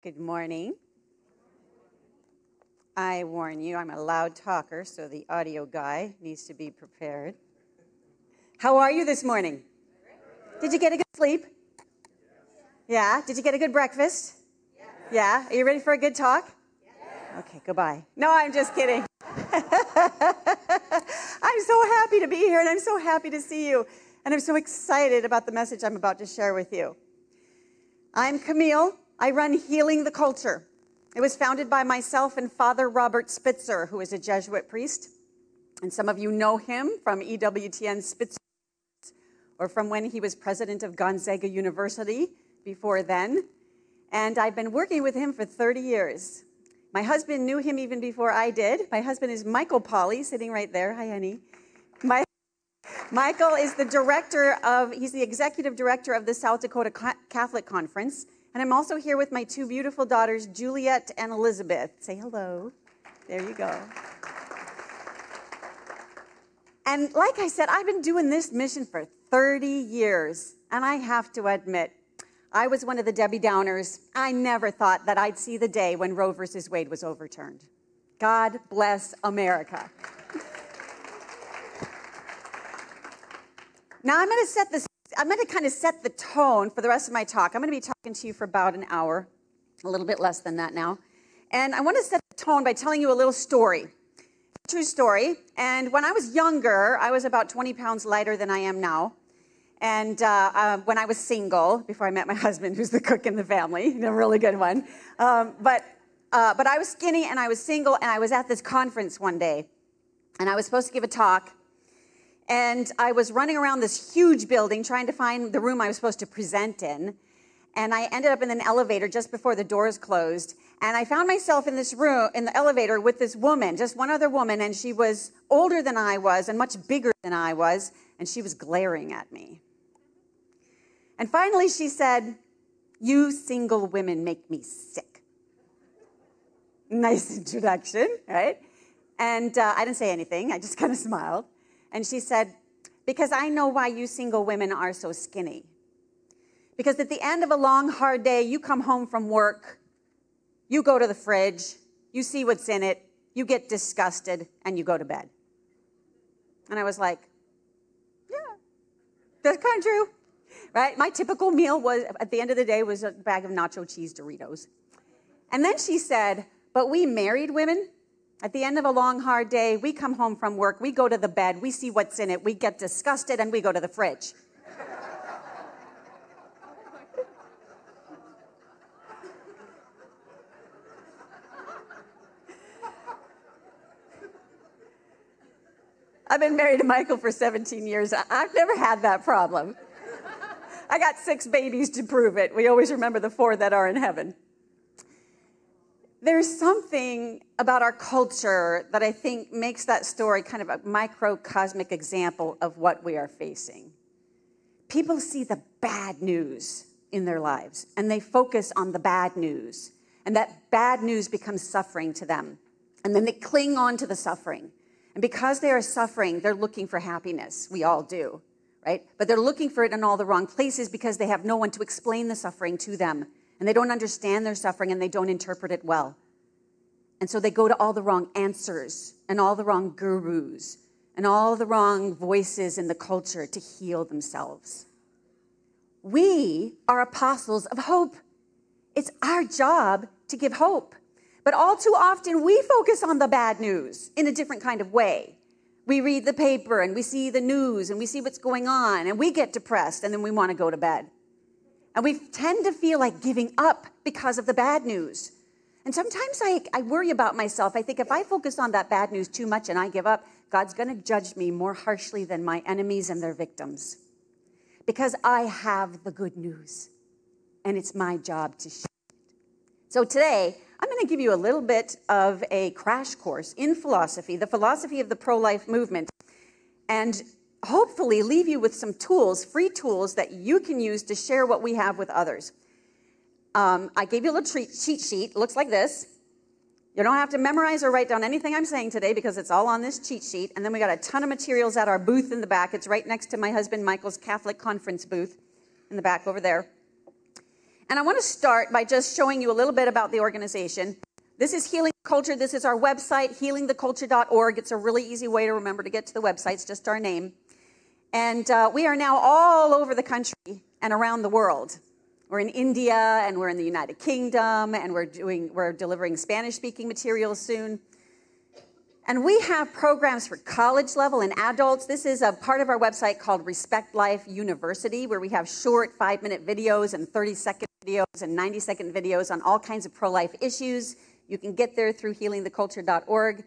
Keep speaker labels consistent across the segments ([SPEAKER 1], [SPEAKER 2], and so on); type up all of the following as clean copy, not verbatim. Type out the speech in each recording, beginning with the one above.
[SPEAKER 1] Good morning. I warn you, I'm a loud talker, so the audio guy needs to be prepared. How are you this morning? Did you get a good sleep? Yeah? Did you get a good breakfast? Yeah? Are you ready for a good talk? Okay, goodbye. No, I'm just kidding. I'm so happy to be here, and I'm so happy to see you. And I'm so excited about the message I'm about to share with you. I'm Camille. I run Healing the Culture. It was founded by myself and Father Robert Spitzer, who is a Jesuit priest. And some of you know him from EWTN Spitzer, or from when he was president of Gonzaga University before then. And I've been working with him for 30 years. My husband knew him even before I did. My husband is Camille Pauley, sitting right there. Hi, honey. Michael is he's the executive director of the South Dakota Catholic Conference. And I'm also here with my two beautiful daughters, Juliet and Elizabeth. Say hello. There you go. And like I said, I've been doing this mission for 30 years. And I have to admit, I was one of the Debbie Downers. I never thought that I'd see the day when Roe versus Wade was overturned. God bless America. Now I'm going to kind of set the tone for the rest of my talk. I'm going to be talking to you for about an hour, a little bit less than that now. And I want to set the tone by telling you a little story, a true story. And when I was younger, I was about 20 pounds lighter than I am now. And when I was single, before I met my husband, who's the cook in the family, a really good one. But I was skinny and I was single, and I was at this conference one day. And I was supposed to give a talk. And I was running around this huge building trying to find the room I was supposed to present in. And I ended up in an elevator just before the doors closed. And I found myself in this room, in the elevator, with this woman, just one other woman. And she was older than I was and much bigger than I was. And she was glaring at me. And finally she said, "You single women make me sick." Nice introduction, right? And I didn't say anything. I just kind of smiled. And she said, "Because I know why you single women are so skinny. Because at the end of a long, hard day, you come home from work, you go to the fridge, you see what's in it, you get disgusted, and you go to bed." And I was like, yeah, that's kind of true, right? My typical meal was, at the end of the day, was a bag of nacho cheese Doritos. And then she said, "But we married women, at the end of a long, hard day, we come home from work, we go to the bed, we see what's in it, we get disgusted, and we go to the fridge." I've been married to Michael for 17 years. I've never had that problem. I got 6 babies to prove it. We always remember the 4 that are in heaven. There's something about our culture that I think makes that story kind of a microcosmic example of what we are facing. People see the bad news in their lives, and they focus on the bad news. And that bad news becomes suffering to them. And then they cling on to the suffering. And because they are suffering, they're looking for happiness. We all do, right? But they're looking for it in all the wrong places because they have no one to explain the suffering to them. And they don't understand their suffering, and they don't interpret it well. And so they go to all the wrong answers and all the wrong gurus and all the wrong voices in the culture to heal themselves. We are apostles of hope. It's our job to give hope. But all too often, we focus on the bad news in a different kind of way. We read the paper, and we see the news, and we see what's going on, and we get depressed, and then we want to go to bed. And we tend to feel like giving up because of the bad news. And sometimes I worry about myself. I think if I focus on that bad news too much and I give up, God's going to judge me more harshly than my enemies and their victims. Because I have the good news, and it's my job to share it. So today, I'm going to give you a little bit of a crash course in philosophy, the philosophy of the pro-life movement, and hopefully leave you with some tools, free tools that you can use to share what we have with others. I gave you a little cheat sheet. It looks like this. You don't have to memorize or write down anything I'm saying today because it's all on this cheat sheet. And then we got a ton of materials at our booth in the back. It's right next to my husband Michael's Catholic Conference booth in the back over there. And I want to start by just showing you a little bit about the organization. This is Healing the Culture. This is our website, healingtheculture.org. It's a really easy way to remember to get to the website. It's just our name. And we are now all over the country and around the world. We're in India, and we're in the United Kingdom, and we're delivering Spanish-speaking materials soon. And we have programs for college level and adults. This is a part of our website called Respect Life University, where we have short 5-minute videos and 30-second videos and 90-second videos on all kinds of pro-life issues. You can get there through healingtheculture.org.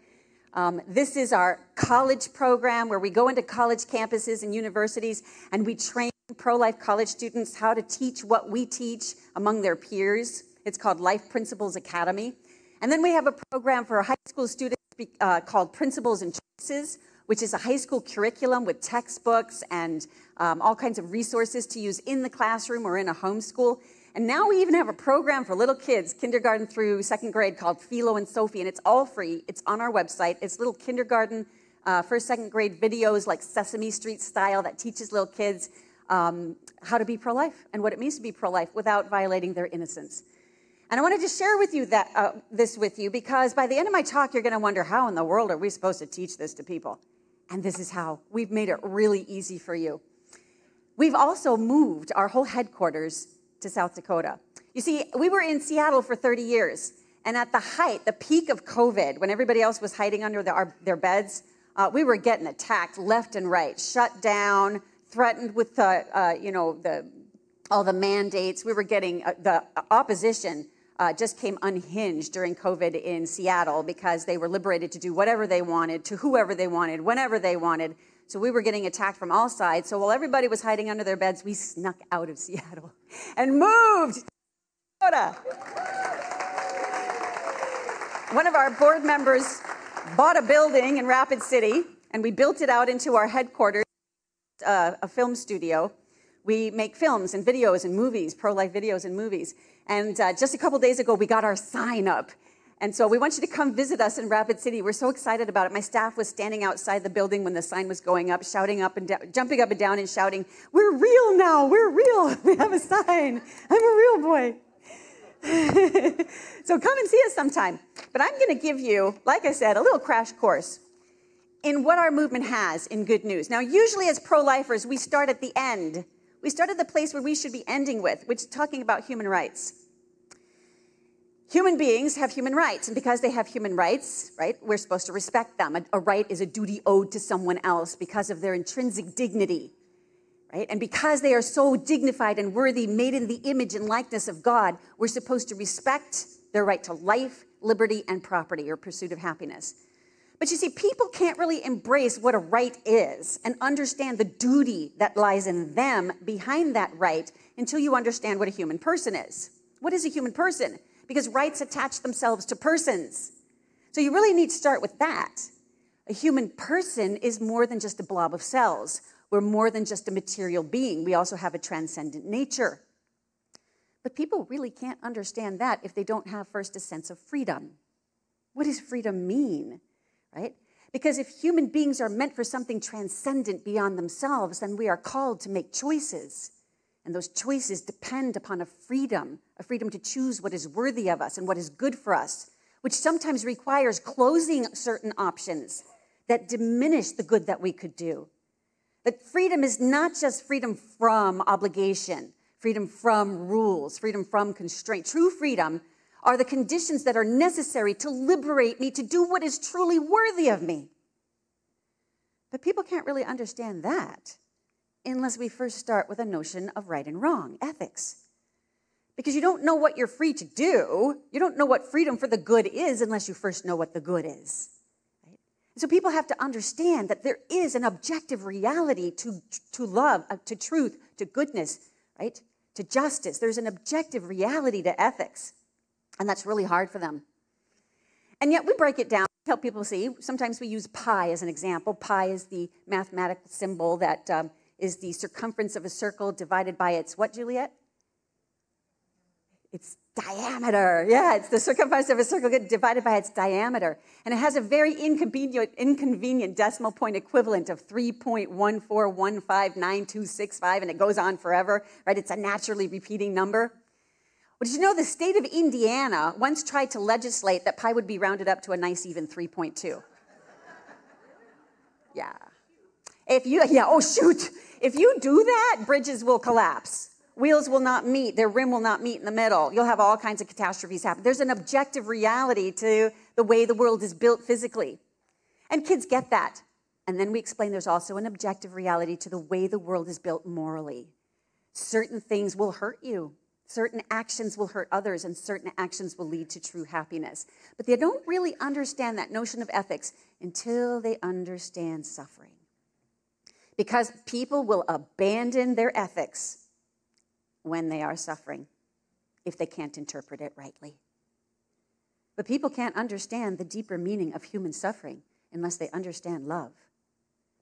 [SPEAKER 1] This is our college program where we go into college campuses and universities and we train pro-life college students how to teach what we teach among their peers. It's called Life Principles Academy. And then we have a program for high school students called Principles and Choices, which is a high school curriculum with textbooks and all kinds of resources to use in the classroom or in a homeschool. And now we even have a program for little kids, kindergarten through second grade, called Philo and Sophie, and it's all free. It's on our website. It's little kindergarten, first, second grade videos like Sesame Street style that teaches little kids how to be pro-life and what it means to be pro-life without violating their innocence. And I wanted to share with you this with you because by the end of my talk, you're going to wonder, how in the world are we supposed to teach this to people? And this is how. We've made it really easy for you. We've also moved our whole headquarters to South Dakota. You see, we were in Seattle for 30 years, and at the height, the peak of COVID, when everybody else was hiding under their beds, we were getting attacked left and right, shut down, threatened with all the mandates. We were getting the opposition just came unhinged during COVID in Seattle because they were liberated to do whatever they wanted, to whoever they wanted, whenever they wanted. So we were getting attacked from all sides. So while everybody was hiding under their beds, we snuck out of Seattle and moved to Dakota. One of our board members bought a building in Rapid City, and we built it out into our headquarters, a film studio. We make films and videos and movies, pro-life videos and movies. And just a couple days ago, we got our sign up. And so we want you to come visit us in Rapid City. We're so excited about it. My staff was standing outside the building when the sign was going up, shouting up and down, jumping up and down and shouting, "We're real now, we're real. We have a sign. I'm a real boy." So come and see us sometime. But I'm going to give you, like I said, a little crash course in what our movement has in good news. Now, usually as pro-lifers, we start at the end. We start at the place where we should be ending with, which is talking about human rights. Human beings have human rights, and because they have human rights, right, we're supposed to respect them. A right is a duty owed to someone else because of their intrinsic dignity, right? And because they are so dignified and worthy, made in the image and likeness of God, we're supposed to respect their right to life, liberty, and property, or pursuit of happiness. But you see, people can't really embrace what a right is and understand the duty that lies in them behind that right until you understand what a human person is. What is a human person? Because rights attach themselves to persons. So you really need to start with that. A human person is more than just a blob of cells. We're more than just a material being. We also have a transcendent nature. But people really can't understand that if they don't have first a sense of freedom. What does freedom mean, right? Because if human beings are meant for something transcendent beyond themselves, then we are called to make choices. And those choices depend upon a freedom to choose what is worthy of us and what is good for us, which sometimes requires closing certain options that diminish the good that we could do. That freedom is not just freedom from obligation, freedom from rules, freedom from constraint. True freedom are the conditions that are necessary to liberate me to do what is truly worthy of me. But people can't really understand that unless we first start with a notion of right and wrong, ethics. Because you don't know what you're free to do. You don't know what freedom for the good is unless you first know what the good is. Right? So people have to understand that there is an objective reality to love, to truth, to goodness, right? To justice. There's an objective reality to ethics. And that's really hard for them. And yet we break it down, help people see. Sometimes we use pi as an example. Pi is the mathematical symbol that is the circumference of a circle divided by its, what, Juliet? Its diameter. Yeah, it's the circumference of a circle divided by its diameter. And it has a very inconvenient decimal point equivalent of 3.14159265, and it goes on forever, right? It's a naturally repeating number. Well, did you know the state of Indiana once tried to legislate that pi would be rounded up to a nice even 3.2? Yeah. Oh shoot. If you do that, bridges will collapse. Wheels will not meet. Their rim will not meet in the middle. You'll have all kinds of catastrophes happen. There's an objective reality to the way the world is built physically. And kids get that. And then we explain there's also an objective reality to the way the world is built morally. Certain things will hurt you. Certain actions will hurt others, and certain actions will lead to true happiness. But they don't really understand that notion of ethics until they understand suffering. Because people will abandon their ethics when they are suffering, if they can't interpret it rightly. But people can't understand the deeper meaning of human suffering unless they understand love.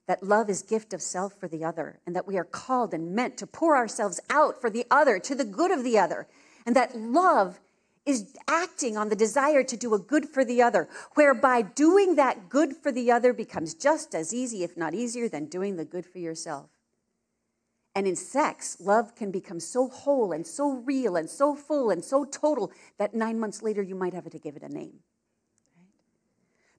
[SPEAKER 1] That love is gift of self for the other, and that we are called and meant to pour ourselves out for the other, to the good of the other, and that love is acting on the desire to do a good for the other, whereby doing that good for the other becomes just as easy, if not easier, than doing the good for yourself. And in sex, love can become so whole and so real and so full and so total that 9 months later you might have to give it a name.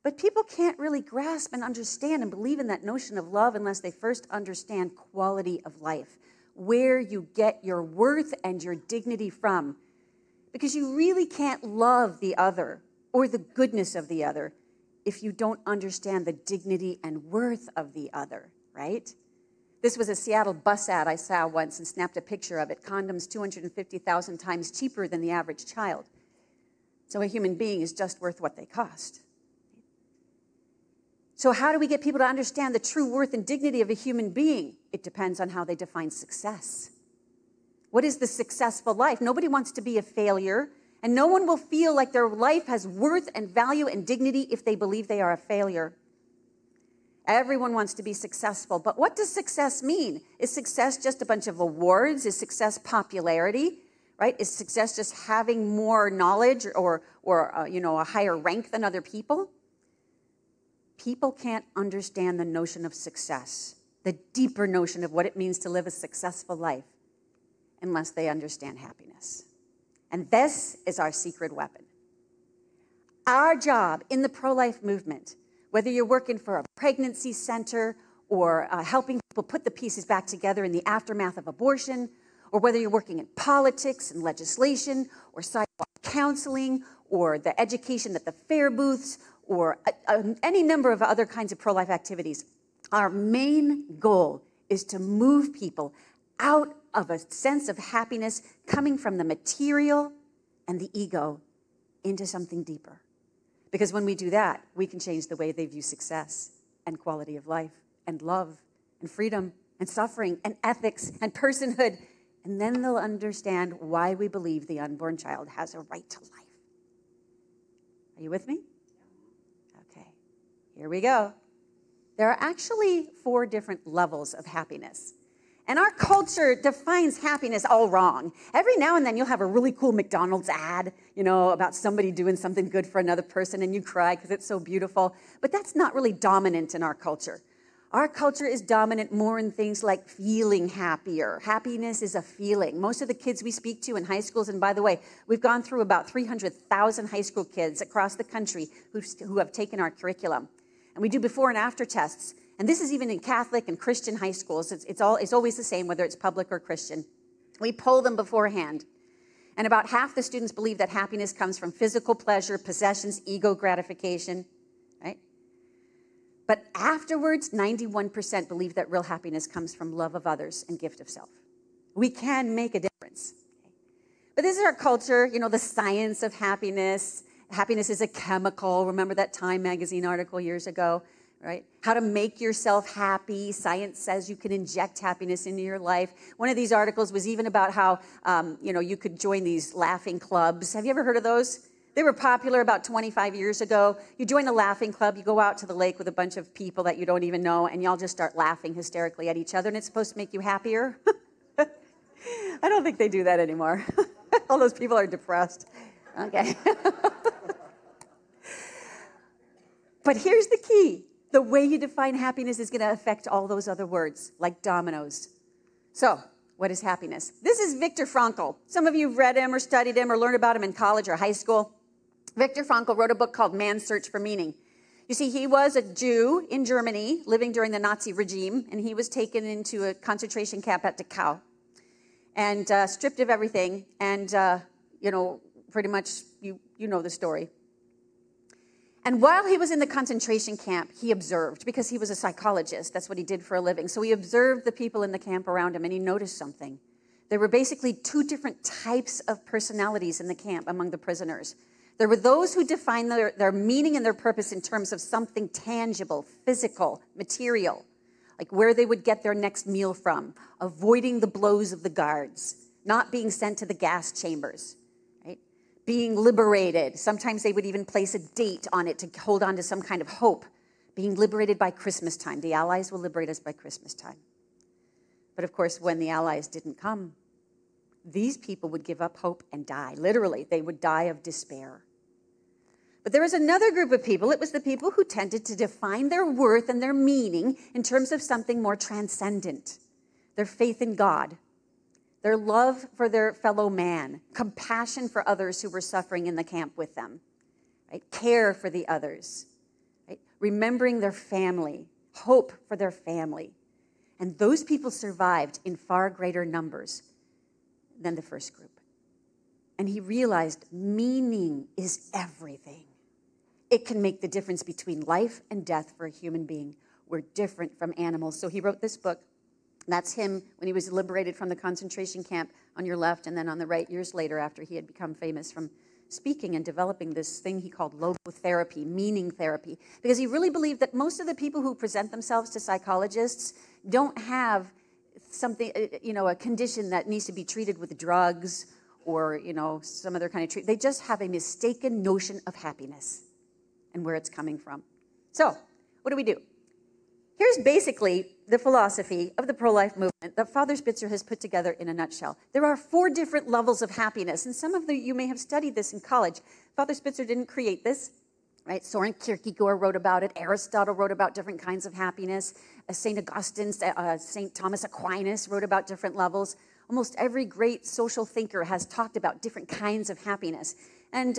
[SPEAKER 1] But people can't really grasp and understand and believe in that notion of love unless they first understand quality of life, where you get your worth and your dignity from. Because you really can't love the other or the goodness of the other if you don't understand the dignity and worth of the other, right? This was a Seattle bus ad I saw once and snapped a picture of it. Condoms 250,000 times cheaper than the average child. So a human being is just worth what they cost. So how do we get people to understand the true worth and dignity of a human being? It depends on how they define success. What is the successful life? Nobody wants to be a failure, and no one will feel like their life has worth and value and dignity if they believe they are a failure. Everyone wants to be successful, but what does success mean? Is success just a bunch of awards? Is success popularity, right? Is success just having more knowledge or a higher rank than other people? People can't understand the notion of success, the deeper notion of what it means to live a successful life, unless they understand happiness. And this is our secret weapon. Our job in the pro-life movement, whether you're working for a pregnancy center or helping people put the pieces back together in the aftermath of abortion, or whether you're working in politics and legislation or sidewalk counseling or the education at the fair booths or any number of other kinds of pro-life activities, our main goal is to move people out of a sense of happiness coming from the material and the ego into something deeper. Because when we do that, we can change the way they view success and quality of life and love and freedom and suffering and ethics and personhood. And then they'll understand why we believe the unborn child has a right to life. Are you with me? Okay, here we go. There are actually 4 different levels of happiness. And our culture defines happiness all wrong. Every now and then you'll have a really cool McDonald's ad, about somebody doing something good for another person and you cry because it's so beautiful. But that's not really dominant in our culture. Our culture is dominant more in things like feeling happier. Happiness is a feeling. Most of the kids we speak to in high schools, and by the way, we've gone through about 300,000 high school kids across the country who have taken our curriculum. And we do before and after tests. And this is even in Catholic and Christian high schools. It's always the same, whether it's public or Christian. We poll them beforehand. And about half the students believe that happiness comes from physical pleasure, possessions, ego gratification, right? But afterwards, 91% believe that real happiness comes from love of others and gift of self. We can make a difference. But this is our culture, the science of happiness. Happiness is a chemical. Remember that Time magazine article years ago? Right? How to make yourself happy. Science says you can inject happiness into your life. One of these articles was even about how, you could join these laughing clubs. Have you ever heard of those? They were popular about 25 years ago. You join a laughing club, you go out to the lake with a bunch of people that you don't even know, and y'all just start laughing hysterically at each other, and it's supposed to make you happier. I don't think they do that anymore. All those people are depressed. Okay. But here's the key. The way you define happiness is going to affect all those other words, like dominoes. So, What is happiness? This is Viktor Frankl. Some of you have read him or studied him or learned about him in college or high school. Viktor Frankl wrote a book called Man's Search for Meaning. You see, he was a Jew in Germany living during the Nazi regime, and he was taken into a concentration camp at Dachau and stripped of everything. And, pretty much you know the story. And while he was in the concentration camp, he observed, because he was a psychologist, that's what he did for a living. So he observed the people in the camp around him, and he noticed something. There were basically two different types of personalities in the camp among the prisoners. There were those who defined their meaning and their purpose in terms of something tangible, physical, material, like where they would get their next meal from, avoiding the blows of the guards, not being sent to the gas chambers, right? Being liberated. Sometimes they would even place a date on it to hold on to some kind of hope. Being liberated by Christmas time. The Allies will liberate us by Christmas time. But of course, when the Allies didn't come, these people would give up hope and die. Literally, they would die of despair. But there was another group of people. It was the people who tended to define their worth and their meaning in terms of something more transcendent. Their faith in God, their love for their fellow man, compassion for others who were suffering in the camp with them, right? Care for the others, right? Remembering their family, hope for their family. And those people survived in far greater numbers than the first group. And he realized meaning is everything. It can make the difference between life and death for a human being. We're different from animals. So he wrote this book. That's him when he was liberated from the concentration camp on your left, and then on the right years later after he had become famous from speaking and developing this thing he called logotherapy, meaning therapy, because he really believed that most of the people who present themselves to psychologists don't have something, a condition that needs to be treated with drugs or, some other kind of treatment. They just have a mistaken notion of happiness and where it's coming from. So, what do? Here's basically the philosophy of the pro-life movement that Father Spitzer has put together in a nutshell. There are 4 different levels of happiness, and some of you may have studied this in college. Father Spitzer didn't create this, right? Soren Kierkegaard wrote about it. Aristotle wrote about different kinds of happiness. St. Augustine, St. Thomas Aquinas wrote about different levels. Almost every great social thinker has talked about different kinds of happiness. And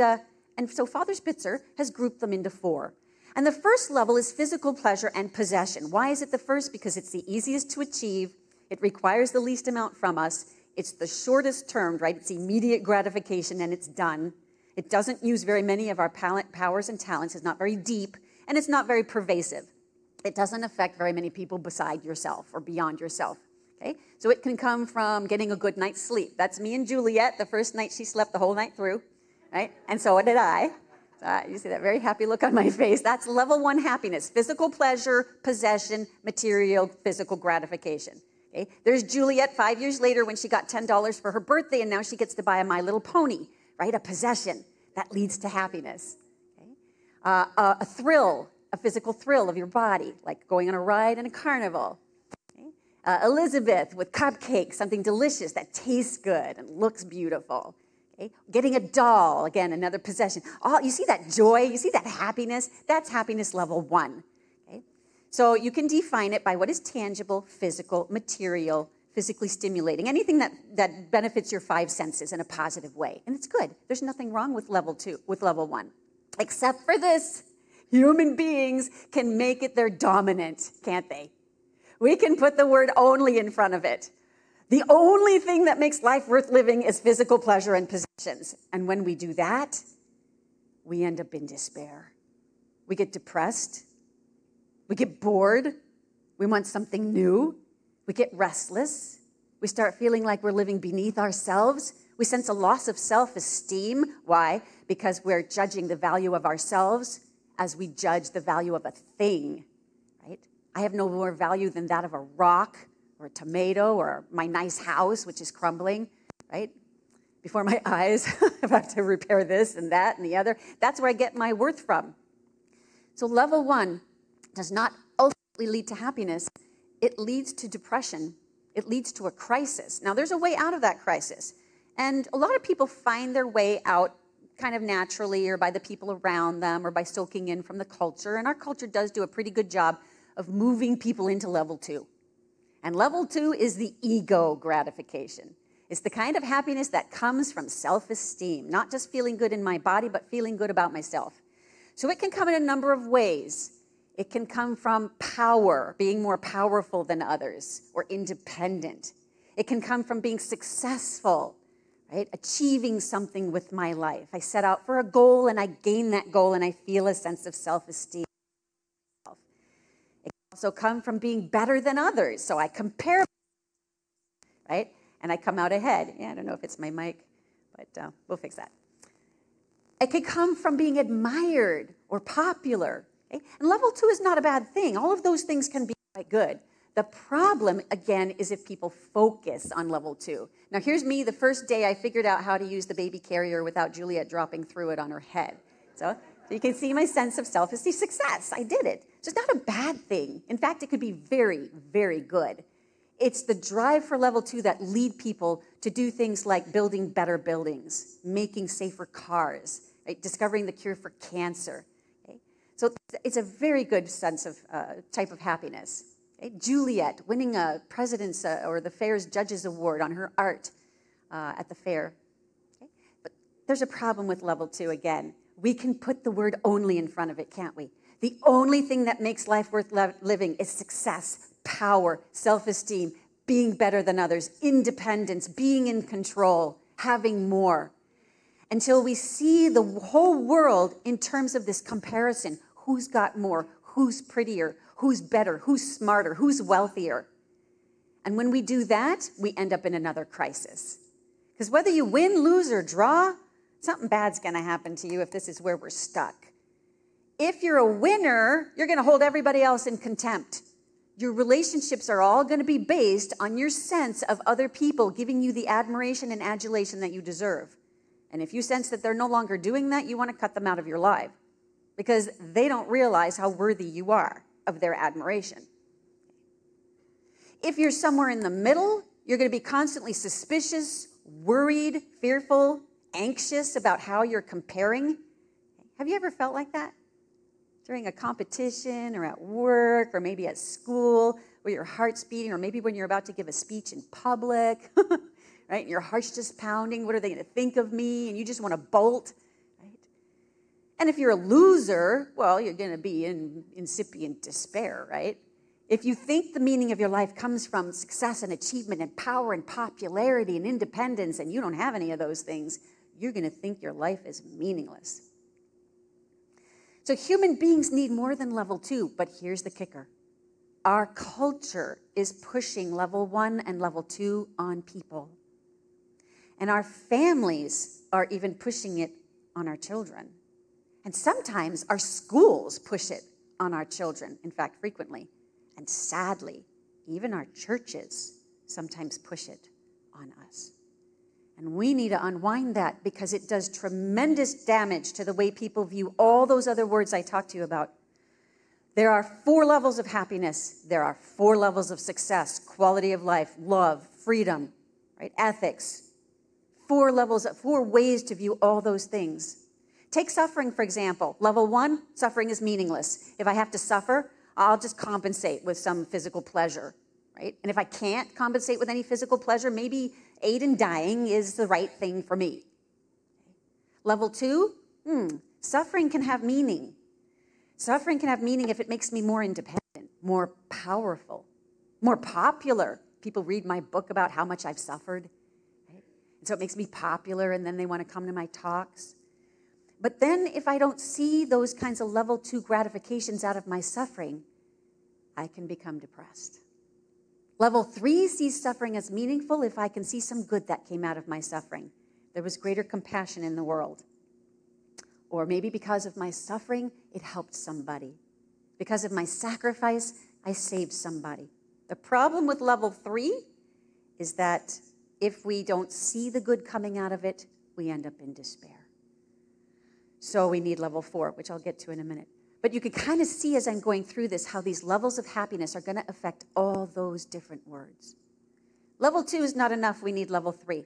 [SPEAKER 1] so Father Spitzer has grouped them into 4. And the first level is physical pleasure and possession. Why is it the first? Because it's the easiest to achieve. It requires the least amount from us. It's the shortest term, right? It's immediate gratification and it's done. It doesn't use very many of our powers and talents. It's not very deep, and it's not very pervasive. It doesn't affect very many people beside yourself or beyond yourself, okay? So it can come from getting a good night's sleep. That's me and Juliet, the first night she slept the whole night through, right? And so did I. You see that very happy look on my face. That's level 1 happiness, physical pleasure, possession, material, physical gratification. Okay? There's Juliet 5 years later when she got $10 for her birthday, and now she gets to buy a My Little Pony, right? A possession that leads to happiness. Okay? A thrill, a physical thrill of your body, like going on a ride in a carnival. Okay? Elizabeth with cupcakes, something delicious that tastes good and looks beautiful. Okay? Getting a doll, again, another possession. You see that joy? You see that happiness? That's happiness level 1. Okay? So you can define it by what is tangible, physical, material, physically stimulating, anything that benefits your 5 senses in a positive way. And it's good. There's nothing wrong with level 1. Except for this. Human beings can make it their dominant, can't they? We can put the word only in front of it. The only thing that makes life worth living is physical pleasure and possessions. And when we do that, we end up in despair. We get depressed. We get bored. We want something new. We get restless. We start feeling like we're living beneath ourselves. We sense a loss of self-esteem. Why? Because we're judging the value of ourselves as we judge the value of a thing, right? I have no more value than that of a rock, or a tomato, or my nice house, which is crumbling, right? Before my eyes, I have to repair this and that and the other. That's where I get my worth from. So level 1 does not ultimately lead to happiness. It leads to depression. It leads to a crisis. Now, there's a way out of that crisis. And a lot of people find their way out kind of naturally, or by the people around them, or by soaking in from the culture. And our culture does do a pretty good job of moving people into level 2. And level 2 is the ego gratification. It's the kind of happiness that comes from self-esteem, not just feeling good in my body, but feeling good about myself. So it can come in a number of ways. It can come from power, being more powerful than others, or independent. It can come from being successful, right? Achieving something with my life. I set out for a goal and I gain that goal and I feel a sense of self-esteem. It can also come from being better than others. So I compare, right? And I come out ahead. Yeah, I don't know if it's my mic, but we'll fix that. It could come from being admired or popular. Okay? And level 2 is not a bad thing. All of those things can be quite good. The problem, again, is if people focus on level 2. Now, here's me the first day I figured out how to use the baby carrier without Juliet dropping through it on her head. So you can see my sense of self-esteem. Success, I did it. So it's not a bad thing. In fact, it could be very, very good. It's the drive for level 2 that lead people to do things like building better buildings, making safer cars, right? Discovering the cure for cancer. Okay? So it's a very good sense of type of happiness. Okay? Juliet winning a president's or the fair's judges award on her art at the fair. Okay? But there's a problem with level 2 again. We can put the word only in front of it, can't we? The only thing that makes life worth living is success, power, self-esteem, being better than others, independence, being in control, having more. Until we see the whole world in terms of this comparison. Who's got more? Who's prettier? Who's better? Who's smarter? Who's wealthier? And when we do that, we end up in another crisis. Because whether you win, lose, or draw, something bad's going to happen to you if this is where we're stuck. If you're a winner, you're going to hold everybody else in contempt. Your relationships are all going to be based on your sense of other people giving you the admiration and adulation that you deserve. And if you sense that they're no longer doing that, you want to cut them out of your life because they don't realize how worthy you are of their admiration. If you're somewhere in the middle, you're going to be constantly suspicious, worried, fearful, anxious about how you're comparing. Have you ever felt like that? During a competition or at work or maybe at school where your heart's beating or maybe when you're about to give a speech in public, right? And your heart's just pounding. What are they going to think of me? And you just want to bolt, right? And if you're a loser, well, you're going to be in incipient despair, right? If you think the meaning of your life comes from success and achievement and power and popularity and independence and you don't have any of those things, you're going to think your life is meaningless. So human beings need more than level 2, but here's the kicker. Our culture is pushing level 1 and level 2 on people. And our families are even pushing it on our children. And sometimes our schools push it on our children, in fact, frequently. And sadly, even our churches sometimes push it on us. And we need to unwind that because it does tremendous damage to the way people view all those other words I talked to you about. There are 4 levels of happiness. There are 4 levels of success, quality of life, love, freedom, right? Ethics. 4 ways to view all those things. Take suffering, for example. Level 1, suffering is meaningless. If I have to suffer, I'll just compensate with some physical pleasure, right? And if I can't compensate with any physical pleasure, maybe aid in dying is the right thing for me. Level 2, suffering can have meaning. Suffering can have meaning if it makes me more independent, more powerful, more popular. People read my book about how much I've suffered, right? And so it makes me popular, and then they want to come to my talks. But then if I don't see those kinds of level 2 gratifications out of my suffering, I can become depressed. Level 3 sees suffering as meaningful if I can see some good that came out of my suffering. There was greater compassion in the world. Or maybe because of my suffering, it helped somebody. Because of my sacrifice, I saved somebody. The problem with level 3 is that if we don't see the good coming out of it, we end up in despair. So we need level 4, which I'll get to in a minute. But you can kind of see as I'm going through this how these levels of happiness are going to affect all those different words. Level 2 is not enough. We need level 3.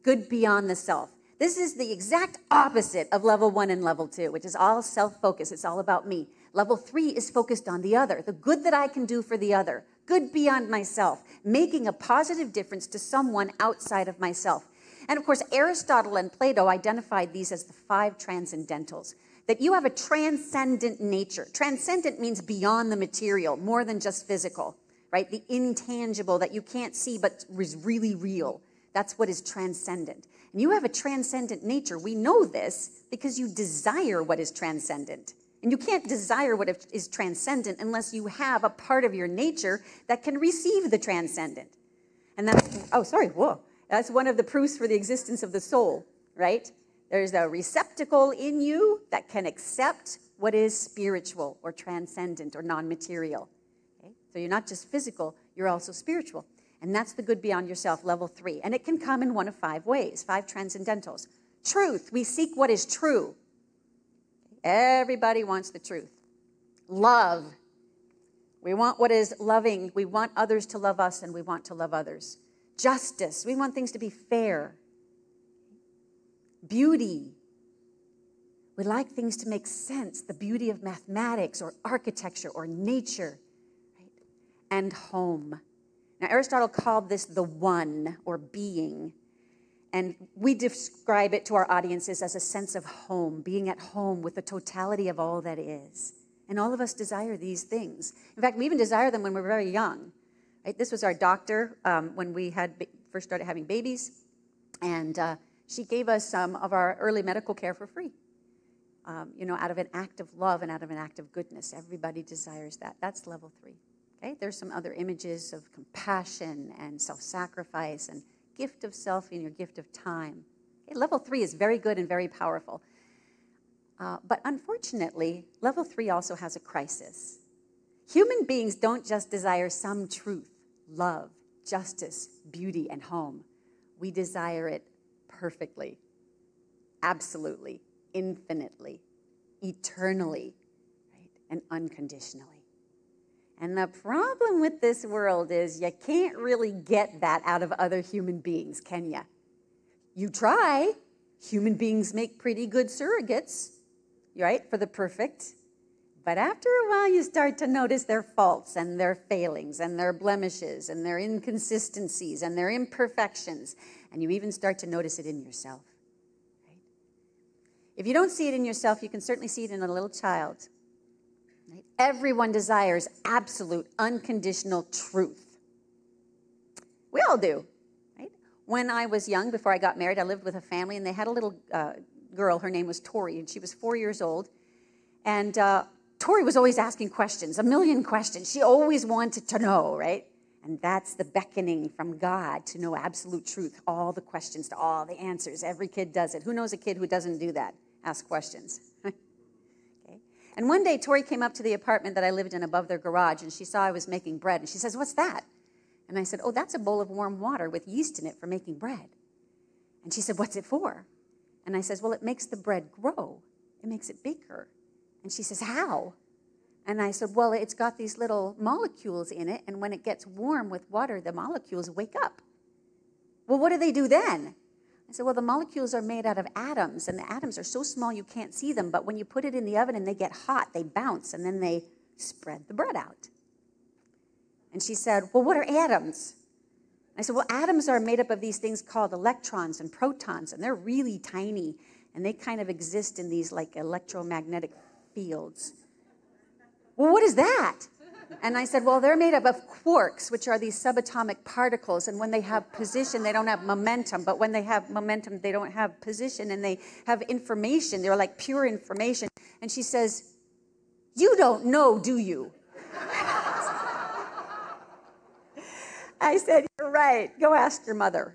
[SPEAKER 1] Good beyond the self. This is the exact opposite of level 1 and level 2, which is all self-focused. It's all about me. Level 3 is focused on the other, the good that I can do for the other, good beyond myself, making a positive difference to someone outside of myself. And of course, Aristotle and Plato identified these as the 5 transcendentals, that you have a transcendent nature. Transcendent means beyond the material, more than just physical, right? The intangible that you can't see but is really real. That's what is transcendent. And you have a transcendent nature. We know this because you desire what is transcendent. And you can't desire what is transcendent unless you have a part of your nature that can receive the transcendent. And that's one of the proofs for the existence of the soul, right? There's a receptacle in you that can accept what is spiritual or transcendent or non-material. Okay? So you're not just physical, you're also spiritual. And that's the good beyond yourself, level 3. And it can come in one of 5 ways, 5 transcendentals. Truth, we seek what is true. Everybody wants the truth. Love, we want what is loving. We want others to love us, and we want to love others. Justice, we want things to be fair. Beauty, we like things to make sense, the beauty of mathematics or architecture or nature. Right? And home. Now, Aristotle called this the one, or being. And we describe it to our audiences as a sense of home, being at home with the totality of all that is. And all of us desire these things. In fact, we even desire them when we're very young. Right? This was our doctor when we first started having babies. And she gave us some of our early medical care for free. Out of an act of love and out of an act of goodness. Everybody desires that. That's level 3. Okay? There's some other images of compassion and self-sacrifice and gift of self and your gift of time. Okay? Level 3 is very good and very powerful. But unfortunately, level 3 also has a crisis. Human beings don't just desire some truth, love, justice, beauty, and home. We desire it perfectly, absolutely, infinitely, eternally, right? And unconditionally. And the problem with this world is you can't really get that out of other human beings, can you? You try. Human beings make pretty good surrogates, right, for the perfect. But after a while, you start to notice their faults and their failings and their blemishes and their inconsistencies and their imperfections. And you even start to notice it in yourself. Right? If you don't see it in yourself, you can certainly see it in a little child. Right? Everyone desires absolute, unconditional truth. We all do. Right? When I was young, before I got married, I lived with a family, and they had a little girl. Her name was Tori, and she was 4 years old. And Tori was always asking questions, a million questions. She always wanted to know, right? And that's the beckoning from God to know absolute truth, all the questions to all the answers. Every kid does it. Who knows a kid who doesn't do that? Ask questions. Okay. And one day, Tori came up to the apartment that I lived in above their garage, and she saw I was making bread. And she says, "What's that?" And I said, "Oh, that's a bowl of warm water with yeast in it for making bread." And she said, "What's it for?" And I said, "Well, it makes the bread grow. It makes it bigger." And she says, "How?" And I said, "Well, it's got these little molecules in it, and when it gets warm with water, the molecules wake up." "Well, what do they do then?" I said, "Well, the molecules are made out of atoms, and the atoms are so small you can't see them, but when you put it in the oven and they get hot, they bounce, and then they spread the bread out." And she said, "Well, what are atoms?" I said, "Well, atoms are made up of these things called electrons and protons, and they're really tiny, and they kind of exist in these like electromagnetic fields." "Well, what is that?" And I said, "Well, they're made up of quarks, which are these subatomic particles, and when they have position, they don't have momentum, but when they have momentum, they don't have position, and they have information. They're like pure information." And she says, "You don't know, do you?" I said, "You're right. Go ask your mother."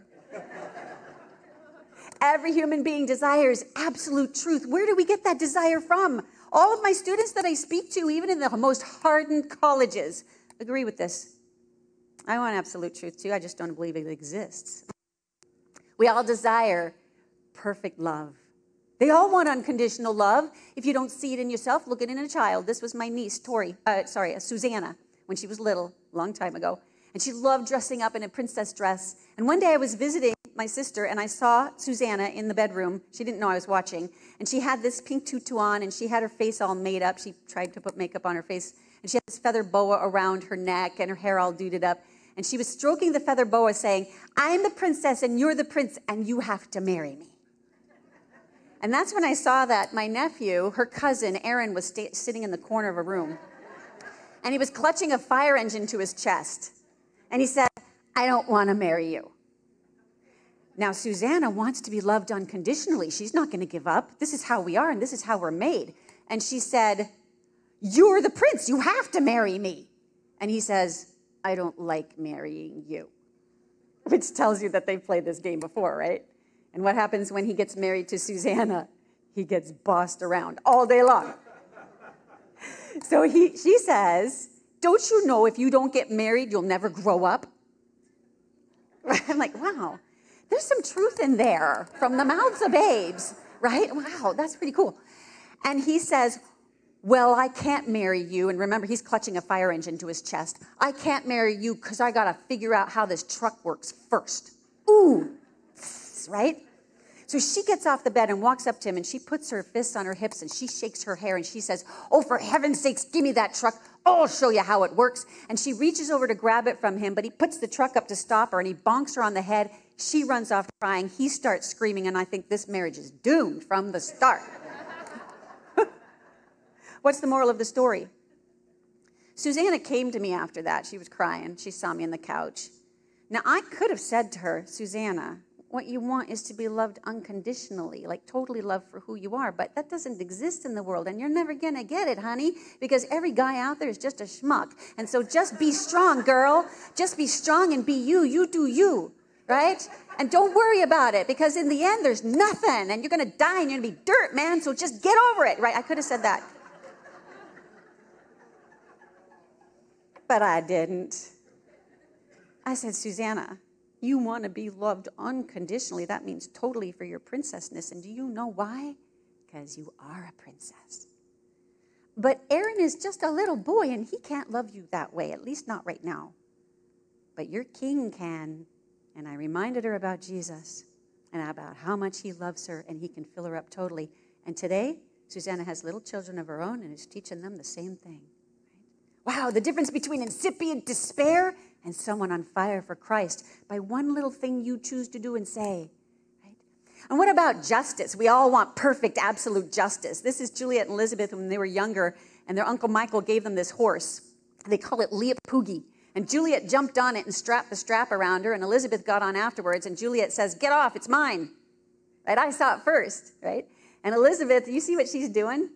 [SPEAKER 1] Every human being desires absolute truth. Where do we get that desire from? All of my students that I speak to, even in the most hardened colleges, agree with this. I want absolute truth too. I just don't believe it exists. We all desire perfect love. They all want unconditional love. If you don't see it in yourself, look at it in a child. This was my niece, Susanna, when she was little, a long time ago. And she loved dressing up in a princess dress. And one day I was visiting my sister, and I saw Susanna in the bedroom. She didn't know I was watching. And she had this pink tutu on, and she had her face all made up. She tried to put makeup on her face. And she had this feather boa around her neck and her hair all duded up. And she was stroking the feather boa saying, I'm the princess and you're the prince and you have to marry me. And that's when I saw that my nephew, her cousin, Aaron, was sitting in the corner of a room. And he was clutching a fire engine to his chest. And he said, I don't want to marry you. Now, Susanna wants to be loved unconditionally. She's not going to give up. This is how we are and this is how we're made. And she said, you're the prince. You have to marry me. And he says, I don't like marrying you. Which tells you that they've played this game before, right? And what happens when he gets married to Susanna? He gets bossed around all day long. So she says, don't you know if you don't get married, you'll never grow up? I'm like, wow, there's some truth in there from the mouths of babes, right? Wow, that's pretty cool. And he says, well, I can't marry you. And remember, he's clutching a fire engine to his chest. I can't marry you because I got to figure out how this truck works first. Ooh. Right? So she gets off the bed and walks up to him and she puts her fists on her hips and she shakes her hair and she says, oh, for heaven's sakes, give me that truck. I'll show you how it works. And she reaches over to grab it from him, but he puts the truck up to stop her and he bonks her on the head. She runs off crying. He starts screaming, and I think this marriage is doomed from the start. What's the moral of the story? Susanna came to me after that. She was crying. She saw me on the couch. Now, I could have said to her, Susanna, what you want is to be loved unconditionally, like totally loved for who you are. But that doesn't exist in the world, and you're never going to get it, honey, because every guy out there is just a schmuck. And so just be strong, girl. Just be strong and be you. You do you, right? And don't worry about it, because in the end, there's nothing, and you're going to die, and you're going to be dirt, man, so just get over it, right? I could have said that. But I didn't. I said, Susanna, you want to be loved unconditionally. That means totally for your princessness. And do you know why? Because you are a princess. But Aaron is just a little boy, and he can't love you that way, at least not right now. But your king can. And I reminded her about Jesus and about how much he loves her, and he can fill her up totally. And today, Susanna has little children of her own and is teaching them the same thing. Wow, the difference between incipient despair and someone on fire for Christ by one little thing you choose to do and say. Right? And what about justice? We all want perfect, absolute justice. This is Juliet and Elizabeth when they were younger, and their Uncle Michael gave them this horse. They call it Leap Poogie. And Juliet jumped on it and strapped the strap around her, and Elizabeth got on afterwards, and Juliet says, get off, it's mine. Right? I saw it first, right? And Elizabeth, you see what she's doing?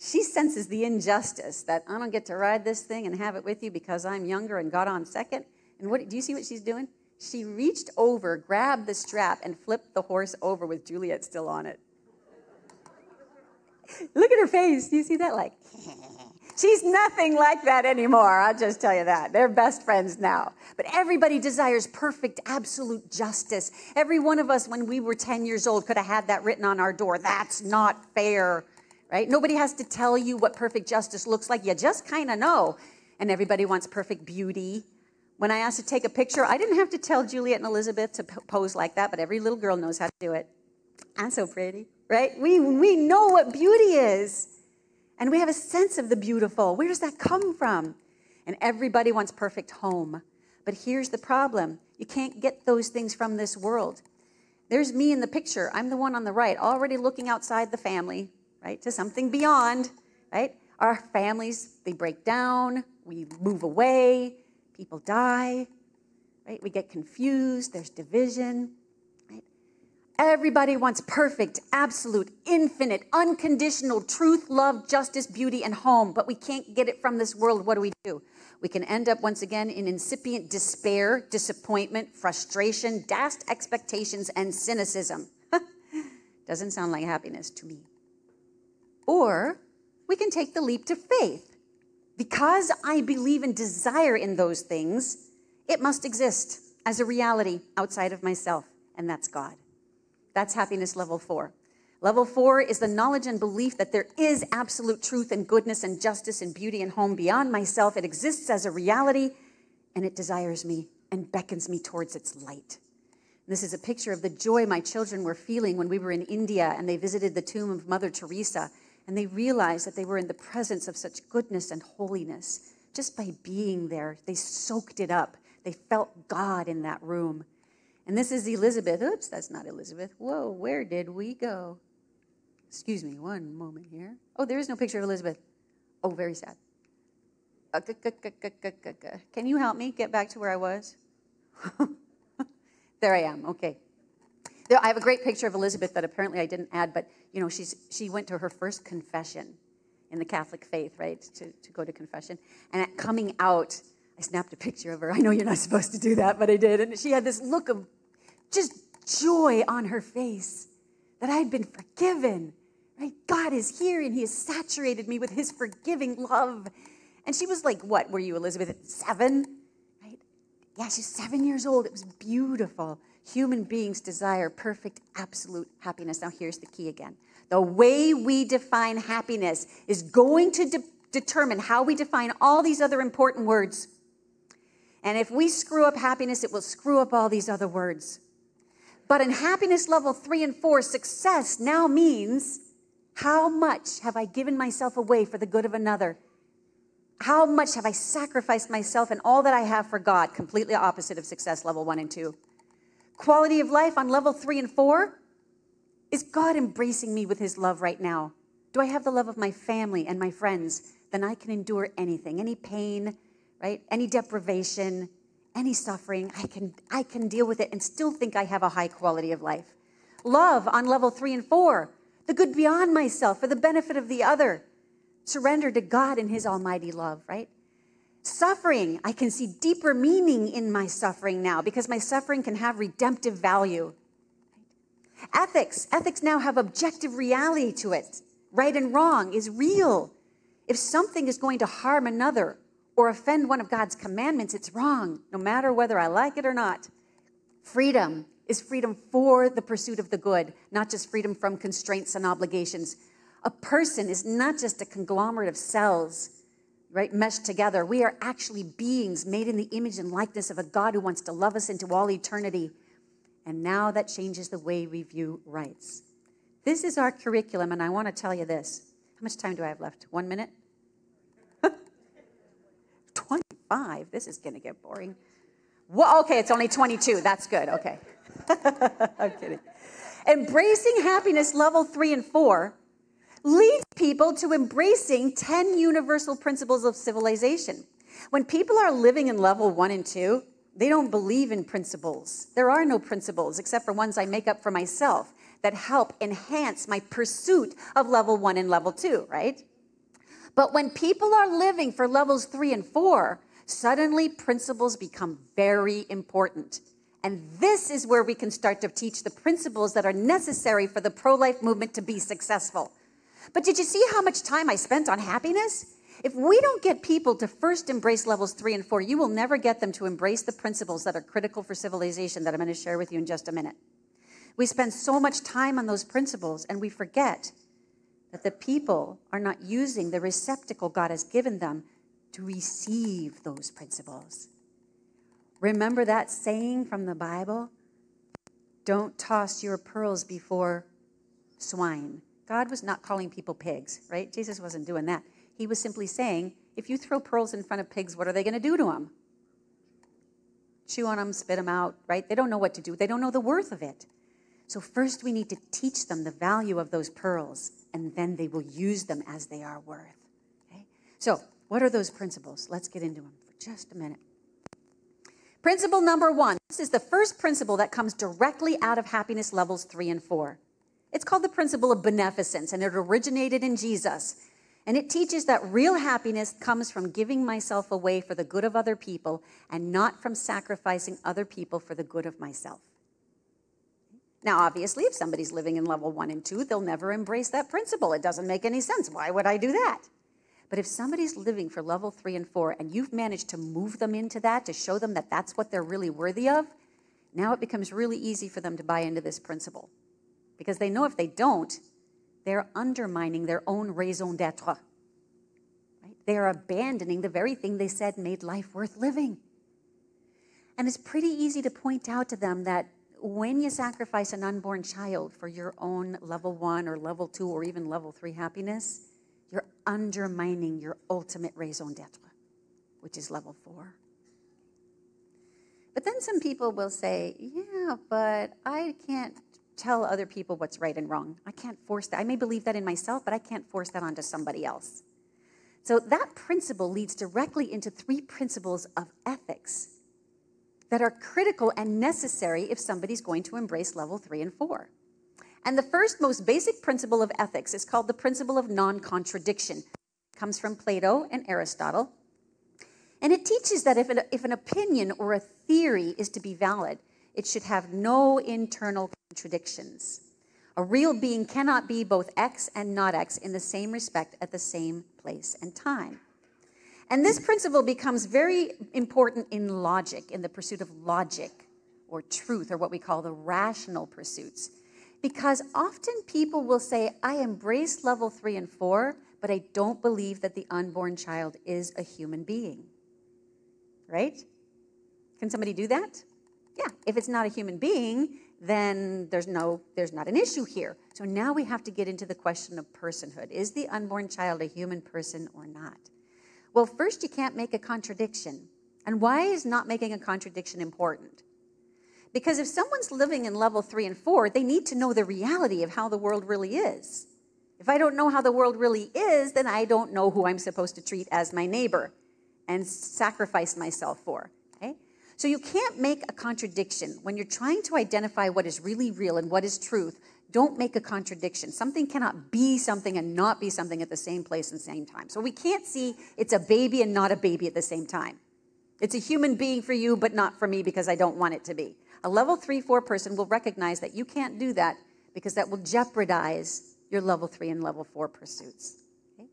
[SPEAKER 1] She senses the injustice that I don't get to ride this thing and have it with you because I'm younger and got on second. And what do you see what she's doing? She reached over, grabbed the strap, and flipped the horse over with Juliet still on it. Look at her face. Do you see that? Like, she's nothing like that anymore. I'll just tell you that. They're best friends now. But everybody desires perfect, absolute justice. Every one of us, when we were 10 years old, could have had that written on our door. That's not fair. Right? Nobody has to tell you what perfect justice looks like. You just kind of know. And everybody wants perfect beauty. When I asked to take a picture, I didn't have to tell Juliet and Elizabeth to pose like that, but every little girl knows how to do it. I'm so pretty, right? We know what beauty is. And we have a sense of the beautiful. Where does that come from? And everybody wants perfect home. But here's the problem. You can't get those things from this world. There's me in the picture. I'm the one on the right, already looking outside the family, right, to something beyond, right? Our families, they break down, we move away, people die, right? We get confused, there's division, right? Everybody wants perfect, absolute, infinite, unconditional truth, love, justice, beauty, and home, but we can't get it from this world. What do? We can end up once again in incipient despair, disappointment, frustration, daft expectations, and cynicism. Doesn't sound like happiness to me. Or we can take the leap to faith. Because I believe and desire in those things, it must exist as a reality outside of myself, and that's God. That's happiness level 4. Level 4 is the knowledge and belief that there is absolute truth and goodness and justice and beauty and home beyond myself. It exists as a reality, and it desires me and beckons me towards its light. This is a picture of the joy my children were feeling when we were in India and they visited the tomb of Mother Teresa. And they realized that they were in the presence of such goodness and holiness. Just by being there, they soaked it up. They felt God in that room. And this is Elizabeth. Oops, that's not Elizabeth. Whoa, where did we go? Excuse me, one moment here. Oh, there is no picture of Elizabeth. Oh, very sad. Can you help me get back to where I was? There I am, okay. I have a great picture of Elizabeth that apparently I didn't add, but she went to her first confession in the Catholic faith, right, to go to confession. And at coming out, I snapped a picture of her. I know you're not supposed to do that, but I did. And she had this look of just joy on her face that I'd been forgiven, right? God is here, and he has saturated me with his forgiving love. And she was like, what were you, Elizabeth, 7? Right? Yeah, she's 7 years old. It was beautiful. Human beings desire perfect, absolute happiness. Now, here's the key again. The way we define happiness is going to determine how we define all these other important words. And if we screw up happiness, it will screw up all these other words. But in happiness level 3 and 4, success now means, how much have I given myself away for the good of another? How much have I sacrificed myself and all that I have for God? Completely opposite of success level 1 and 2. Quality of life on level 3 and 4, is God embracing me with his love right now? Do I have the love of my family and my friends? Then I can endure anything, any pain, right? Any deprivation, any suffering. I can deal with it and still think I have a high quality of life. Love on level 3 and 4, the good beyond myself for the benefit of the other. Surrender to God and his almighty love, right? Suffering, I can see deeper meaning in my suffering now because my suffering can have redemptive value. Ethics now have objective reality to it. Right and wrong is real. If something is going to harm another or offend one of God's commandments, it's wrong, no matter whether I like it or not. Freedom is freedom for the pursuit of the good, not just freedom from constraints and obligations. A person is not just a conglomerate of cells, right, meshed together. We are actually beings made in the image and likeness of a God who wants to love us into all eternity. And now that changes the way we view rights. This is our curriculum, and I want to tell you this. How much time do I have left? 1 minute? 25? This is going to get boring. Well, okay, it's only 22. That's good. Okay. I'm kidding. Embracing happiness level 3 and 4 leads people to embracing 10 universal principles of civilization. When people are living in level 1 and 2, they don't believe in principles. There are no principles except for ones I make up for myself that help enhance my pursuit of level 1 and level 2, right? But when people are living for levels 3 and 4, suddenly principles become very important. And this is where we can start to teach the principles that are necessary for the pro-life movement to be successful. But did you see how much time I spent on happiness? If we don't get people to first embrace levels 3 and 4, you will never get them to embrace the principles that are critical for civilization that I'm going to share with you in just a minute. We spend so much time on those principles, and we forget that the people are not using the receptacle God has given them to receive those principles. Remember that saying from the Bible? Don't toss your pearls before swine. God was not calling people pigs, right? Jesus wasn't doing that. He was simply saying, if you throw pearls in front of pigs, what are they going to do to them? Chew on them, spit them out, right? They don't know what to do. They don't know the worth of it. So first we need to teach them the value of those pearls, and then they will use them as they are worth. Okay? So what are those principles? Let's get into them for just a minute. Principle number 1. This is the first principle that comes directly out of happiness levels 3 and 4. It's called the principle of beneficence, and it originated in Jesus. And it teaches that real happiness comes from giving myself away for the good of other people and not from sacrificing other people for the good of myself. Now, obviously, if somebody's living in level 1 and 2, they'll never embrace that principle. It doesn't make any sense. Why would I do that? But if somebody's living for level 3 and 4 and you've managed to move them into that, to show them that that's what they're really worthy of, now it becomes really easy for them to buy into this principle. Because they know if they don't, they're undermining their own raison d'etre. Right? They are abandoning the very thing they said made life worth living. And it's pretty easy to point out to them that when you sacrifice an unborn child for your own level 1 or level 2 or even level 3 happiness, you're undermining your ultimate raison d'etre, which is level 4. But then some people will say, yeah, but I can't tell other people what's right and wrong. I can't force that. I may believe that in myself, but I can't force that onto somebody else. So that principle leads directly into 3 principles of ethics that are critical and necessary if somebody's going to embrace level 3 and 4. And the first most basic principle of ethics is called the principle of non-contradiction. It comes from Plato and Aristotle. And it teaches that if an opinion or a theory is to be valid, it should have no internal contradictions. A real being cannot be both X and not X in the same respect at the same place and time. And this principle becomes very important in logic, in the pursuit of logic or truth, or what we call the rational pursuits. Because often people will say, I embrace level 3 and 4, but I don't believe that the unborn child is a human being. Right? Can somebody do that? Yeah, if it's not a human being, then there's not an issue here. So now we have to get into the question of personhood. Is the unborn child a human person or not? Well, first, you can't make a contradiction. And why is not making a contradiction important? Because if someone's living in level 3 and 4, they need to know the reality of how the world really is. If I don't know how the world really is, then I don't know who I'm supposed to treat as my neighbor and sacrifice myself for. Okay? So you can't make a contradiction. When you're trying to identify what is really real and what is truth, don't make a contradiction. Something cannot be something and not be something at the same place and same time. So we can't see it's a baby and not a baby at the same time. It's a human being for you, but not for me because I don't want it to be. A level 3-4 person will recognize that you can't do that because that will jeopardize your level 3 and level 4 pursuits. Okay?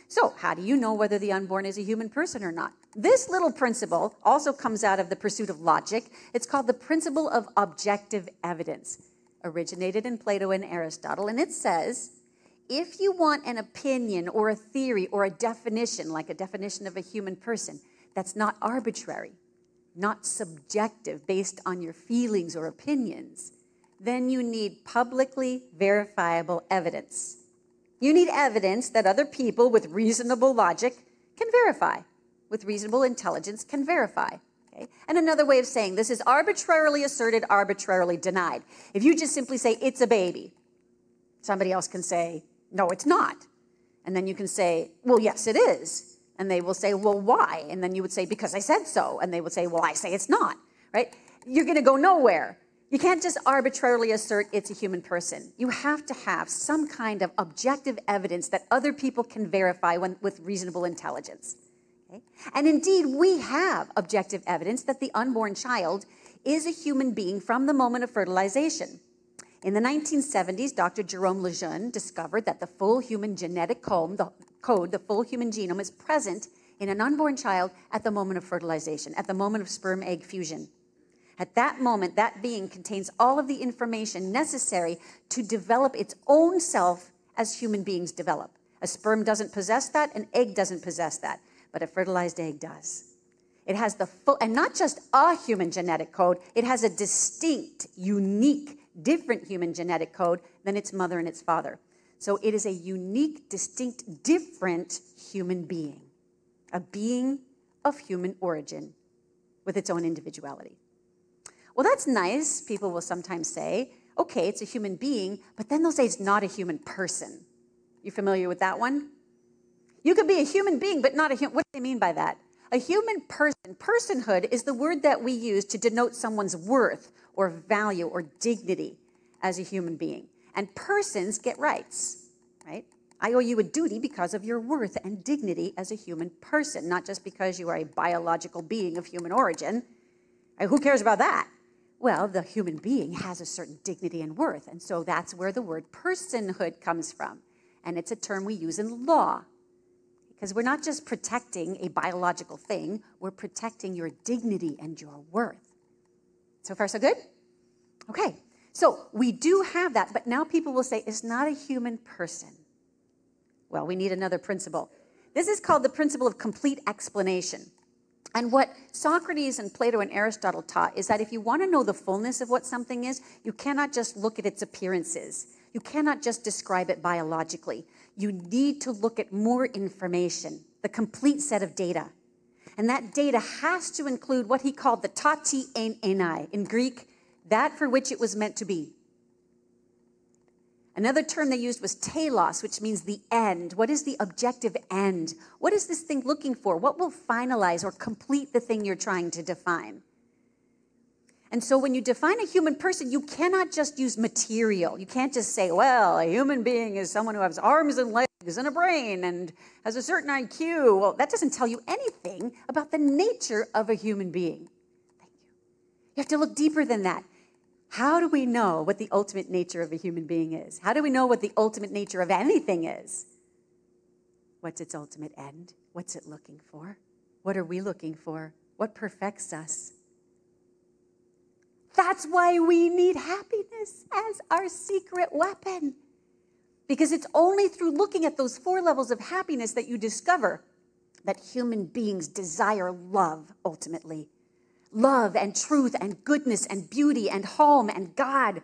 [SPEAKER 1] So how do you know whether the unborn is a human person or not? This little principle also comes out of the pursuit of logic. It's called the principle of objective evidence. Originated in Plato and Aristotle, and it says, if you want an opinion or a theory or a definition, like a definition of a human person, that's not arbitrary, not subjective, based on your feelings or opinions, then you need publicly verifiable evidence. You need evidence that other people with reasonable logic can verify, with reasonable intelligence can verify. And another way of saying this is arbitrarily asserted, arbitrarily denied. If you just simply say, it's a baby, somebody else can say, no, it's not. And then you can say, well, yes, it is. And they will say, well, why? And then you would say, because I said so. And they would say, well, I say it's not, right? You're going to go nowhere. You can't just arbitrarily assert it's a human person. You have to have some kind of objective evidence that other people can verify with reasonable intelligence. Okay? And indeed, we have objective evidence that the unborn child is a human being from the moment of fertilization. In the 1970s, Dr. Jerome Lejeune discovered that the full human genetic code, the full human genome, is present in an unborn child at the moment of fertilization, at the moment of sperm-egg fusion. At that moment, that being contains all of the information necessary to develop its own self as human beings develop. A sperm doesn't possess that, an egg doesn't possess that. But a fertilized egg does. It has the full, and not just a human genetic code, it has a distinct, unique, different human genetic code than its mother and its father. So it is a unique, distinct, different human being, a being of human origin with its own individuality. Well, that's nice, people will sometimes say. Okay, it's a human being, but then they'll say it's not a human person. You familiar with that one? You could be a human being, but not a human. What do they mean by that? A human person, personhood, is the word that we use to denote someone's worth or value or dignity as a human being. And persons get rights, right? I owe you a duty because of your worth and dignity as a human person, not just because you are a biological being of human origin. Who cares about that? Well, the human being has a certain dignity and worth, and so that's where the word personhood comes from. And it's a term we use in law. Because we're not just protecting a biological thing, we're protecting your dignity and your worth. So far, so good? Okay, so we do have that, but now people will say it's not a human person. Well, we need another principle. This is called the principle of complete explanation. And what Socrates and Plato and Aristotle taught is that if you want to know the fullness of what something is, you cannot just look at its appearances. You cannot just describe it biologically. You need to look at more information, the complete set of data. And that data has to include what he called the tati en enai, in Greek, that for which it was meant to be. Another term they used was telos, which means the end. What is the objective end? What is this thing looking for? What will finalize or complete the thing you're trying to define? And so when you define a human person, you cannot just use material. You can't just say, well, a human being is someone who has arms and legs and a brain and has a certain IQ. Well, that doesn't tell you anything about the nature of a human being. Thank you. You have to look deeper than that. How do we know what the ultimate nature of a human being is? How do we know what the ultimate nature of anything is? What's its ultimate end? What's it looking for? What are we looking for? What perfects us? That's why we need happiness as our secret weapon. Because it's only through looking at those 4 levels of happiness that you discover that human beings desire love ultimately. Love and truth and goodness and beauty and home and God.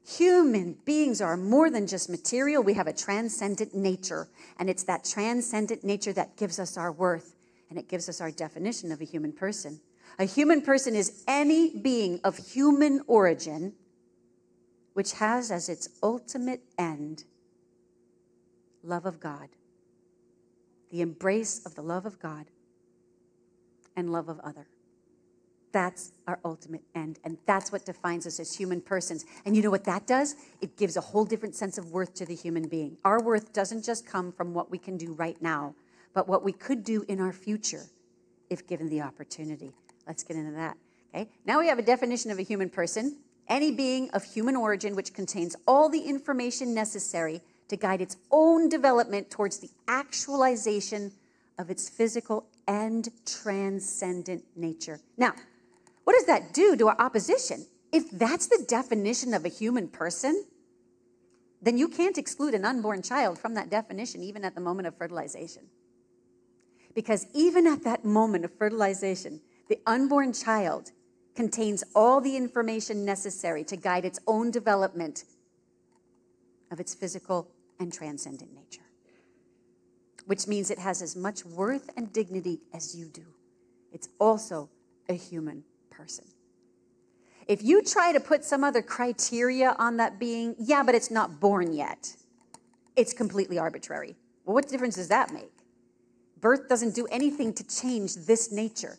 [SPEAKER 1] Human beings are more than just material. We have a transcendent nature. And it's that transcendent nature that gives us our worth. And it gives us our definition of a human person. A human person is any being of human origin which has as its ultimate end love of God, the embrace of the love of God and love of other. That's our ultimate end, and that's what defines us as human persons. And you know what that does? It gives a whole different sense of worth to the human being. Our worth doesn't just come from what we can do right now, but what we could do in our future if given the opportunity. Let's get into that. Okay? Now we have a definition of a human person, any being of human origin which contains all the information necessary to guide its own development towards the actualization of its physical and transcendent nature. Now, what does that do to our opposition? If that's the definition of a human person, then you can't exclude an unborn child from that definition, even at the moment of fertilization. Because even at that moment of fertilization, the unborn child contains all the information necessary to guide its own development of its physical and transcendent nature, which means it has as much worth and dignity as you do. It's also a human person. If you try to put some other criteria on that being, yeah, but it's not born yet, it's completely arbitrary. Well, what difference does that make? Birth doesn't do anything to change this nature.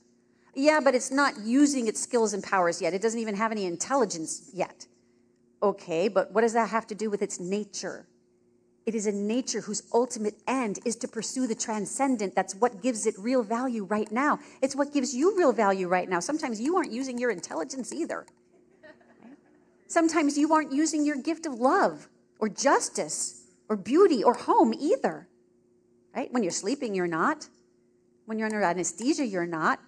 [SPEAKER 1] Yeah, but it's not using its skills and powers yet. It doesn't even have any intelligence yet. Okay, but what does that have to do with its nature? It is a nature whose ultimate end is to pursue the transcendent. That's what gives it real value right now. It's what gives you real value right now. Sometimes you aren't using your intelligence either. Right? Sometimes you aren't using your gift of love or justice or beauty or home either. Right? When you're sleeping, you're not. When you're under anesthesia, you're not.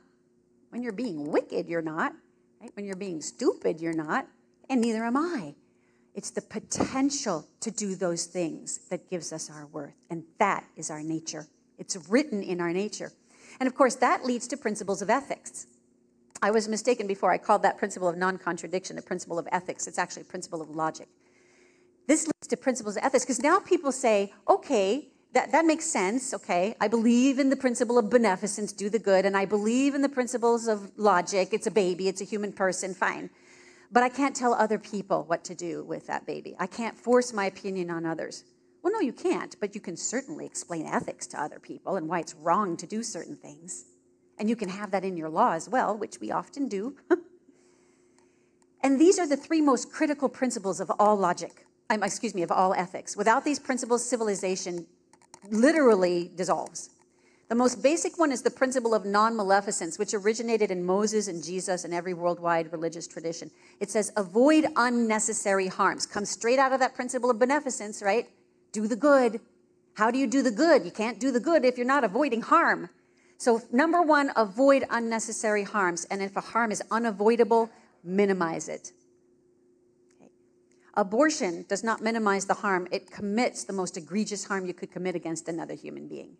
[SPEAKER 1] When you're being wicked, you're not. Right? When you're being stupid, you're not. And neither am I. It's the potential to do those things that gives us our worth. And that is our nature. It's written in our nature. And of course, that leads to principles of ethics. I was mistaken before. I called that principle of non-contradiction a principle of ethics. It's actually a principle of logic. This leads to principles of ethics because now people say, okay, that makes sense, okay? I believe in the principle of beneficence, do the good, and I believe in the principles of logic. It's a baby, it's a human person, fine. But I can't tell other people what to do with that baby. I can't force my opinion on others. Well, no, you can't, but you can certainly explain ethics to other people and why it's wrong to do certain things. And you can have that in your law as well, which we often do. And these are the 3 most critical principles of all logic, of all ethics. Without these principles, civilization literally dissolves. The most basic one is the principle of non-maleficence, which originated in Moses and Jesus and every worldwide religious tradition. It says, avoid unnecessary harms. Comes straight out of that principle of beneficence, right? Do the good. How do you do the good? You can't do the good if you're not avoiding harm. So number 1, avoid unnecessary harms. And if a harm is unavoidable, minimize it. Abortion does not minimize the harm. It commits the most egregious harm you could commit against another human being,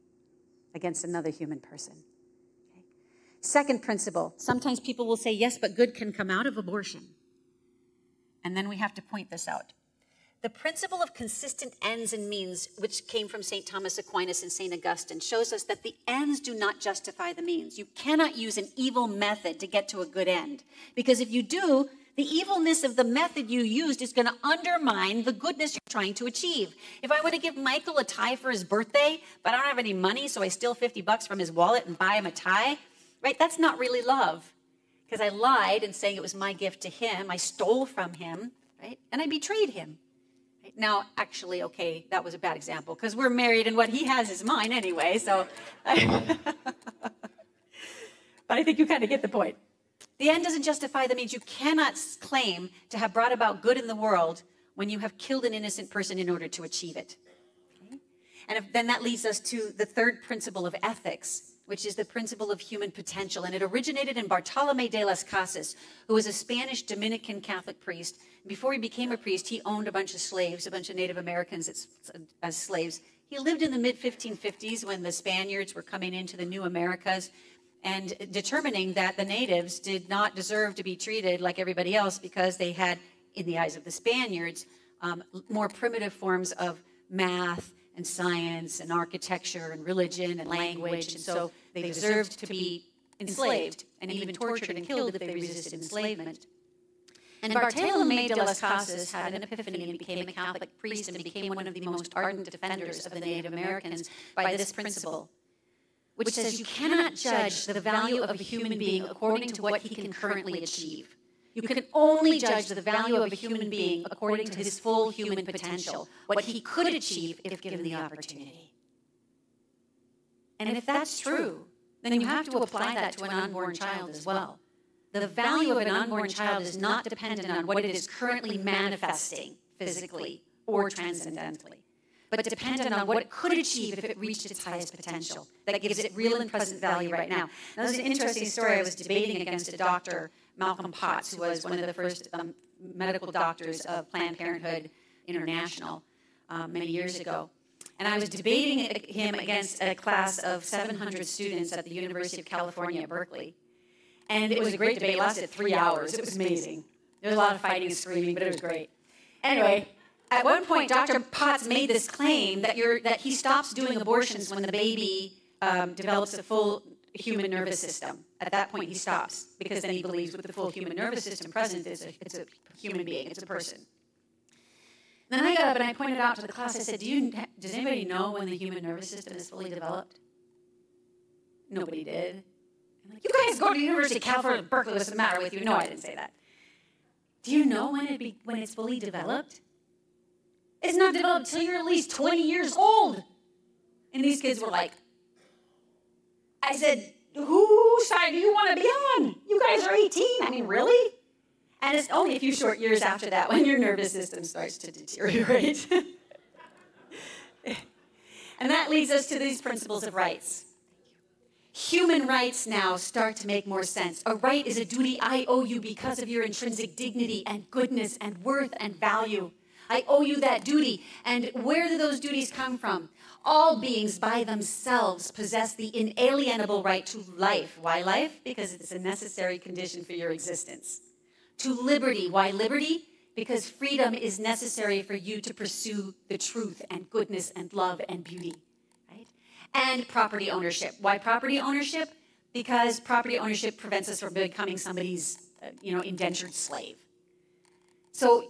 [SPEAKER 1] against another human person. Okay? Second principle, sometimes people will say, yes, but good can come out of abortion. And then we have to point this out. The principle of consistent ends and means, which came from St. Thomas Aquinas and St. Augustine, shows us that the ends do not justify the means. You cannot use an evil method to get to a good end. Because if you do, the evilness of the method you used is going to undermine the goodness you're trying to achieve. If I were to give Michael a tie for his birthday, but I don't have any money, so I steal $50 from his wallet and buy him a tie, right? That's not really love. Because I lied in saying it was my gift to him. I stole from him, right? And I betrayed him. Right? Now, actually, okay, that was a bad example because we're married and what he has is mine anyway. So, but I think you kind of get the point. The end doesn't justify the means. You cannot claim to have brought about good in the world when you have killed an innocent person in order to achieve it. Okay? And then that leads us to the third principle of ethics, which is the principle of human potential. And it originated in Bartolomé de las Casas, who was a Spanish Dominican Catholic priest. Before he became a priest, he owned a bunch of slaves, a bunch of Native Americans as slaves. He lived in the mid-1550s when the Spaniards were coming into the new Americas and determining that the natives did not deserve to be treated like everybody else because they had, in the eyes of the Spaniards, more primitive forms of math and science and architecture and religion and language. And so they deserved to be enslaved and even tortured and killed if they resisted enslavement. And Bartolomé de las Casas had an epiphany and became a Catholic priest and became one of the most ardent defenders of the Native Americans by this principle, which says you cannot judge the value of a human being according to what he can currently achieve. You can only judge the value of a human being according to his full human potential, what he could achieve if given the opportunity. And if that's true, then you have to apply that to an unborn child as well. The value of an unborn child is not dependent on what it is currently manifesting physically or transcendentally, but dependent on what it could achieve if it reached its highest potential. That gives it real and present value right now. Now, this is an interesting story. I was debating against a doctor, Malcolm Potts, who was one of the first medical doctors of Planned Parenthood International many years ago. And I was debating him against a class of 700 students at the University of California at Berkeley. And it was a great debate. It lasted 3 hours. It was amazing. There was a lot of fighting and screaming, but it was great. Anyway, at one point, Dr. Potts made this claim that he stops doing abortions when the baby develops a full human nervous system. At that point, he stops, because then he believes with the full human nervous system present, it's a human being, it's a person. And then I got up and I pointed out to the class, I said, does anybody know when the human nervous system is fully developed? Nobody did. I'm like, you guys go to the University of California, Berkeley, what's the matter with you? No, I didn't say that. Do you know when it's fully developed? It's not developed until you're at least 20 years old. And these kids were like, I said, whose side do you want to be on? You guys are 18. I mean, really? And it's only a few short years after that when your nervous system starts to deteriorate. And that leads us to these principles of rights. Human rights now start to make more sense. A right is a duty I owe you because of your intrinsic dignity and goodness and worth and value. I owe you that duty. And where do those duties come from? All beings by themselves possess the inalienable right to life. Why life? Because it's a necessary condition for your existence. To liberty. Why liberty? Because freedom is necessary for you to pursue the truth and goodness and love and beauty. Right? And property ownership. Why property ownership? Because property ownership prevents us from becoming somebody's indentured slave. So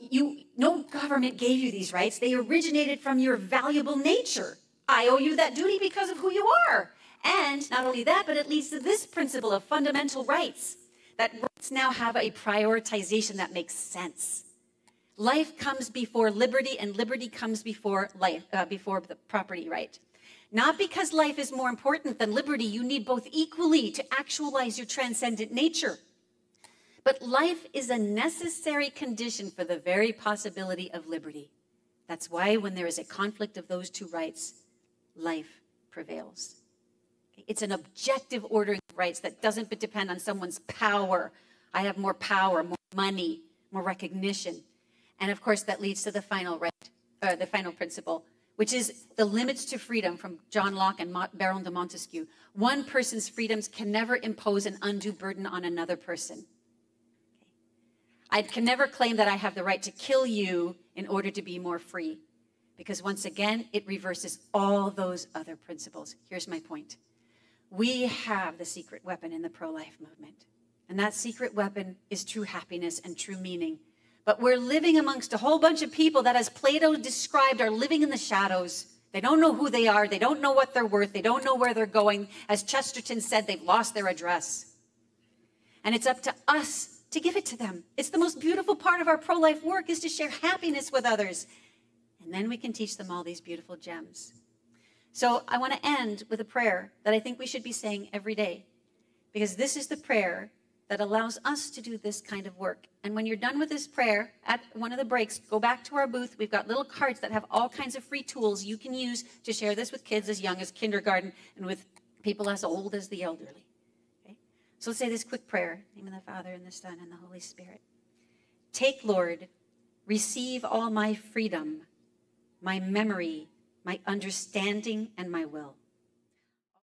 [SPEAKER 1] no government gave you these rights. They originated from your valuable nature. I owe you that duty because of who you are. And not only that, but it leads to this principle of fundamental rights, that rights now have a prioritization that makes sense. Life comes before liberty, and liberty comes before life, before the property right. Not because life is more important than liberty. You need both equally to actualize your transcendent nature. But life is a necessary condition for the very possibility of liberty. That's why when there is a conflict of those two rights, life prevails. It's an objective ordering of rights that doesn't depend on someone's power. I have more power, more money, more recognition. And of course, that leads to the final right, the final principle, which is the limits to freedom from John Locke and Baron de Montesquieu. One person's freedoms can never impose an undue burden on another person. I can never claim that I have the right to kill you in order to be more free, because once again, it reverses all those other principles. Here's my point. We have the secret weapon in the pro-life movement, and that secret weapon is true happiness and true meaning. But we're living amongst a whole bunch of people that, as Plato described, are living in the shadows. They don't know who they are. They don't know what they're worth. They don't know where they're going. As Chesterton said, they've lost their address. And it's up to us to give it to them. It's the most beautiful part of our pro-life work, is to share happiness with others. And then we can teach them all these beautiful gems. So I want to end with a prayer that I think we should be saying every day, because this is the prayer that allows us to do this kind of work. And when you're done with this prayer, at one of the breaks, go back to our booth. We've got little cards that have all kinds of free tools you can use to share this with kids as young as kindergarten and with people as old as the elderly. Okay? So let's say this quick prayer. In the name of the Father, and the Son, and the Holy Spirit. Take, Lord, receive all my freedom, my memory, my understanding, and my will.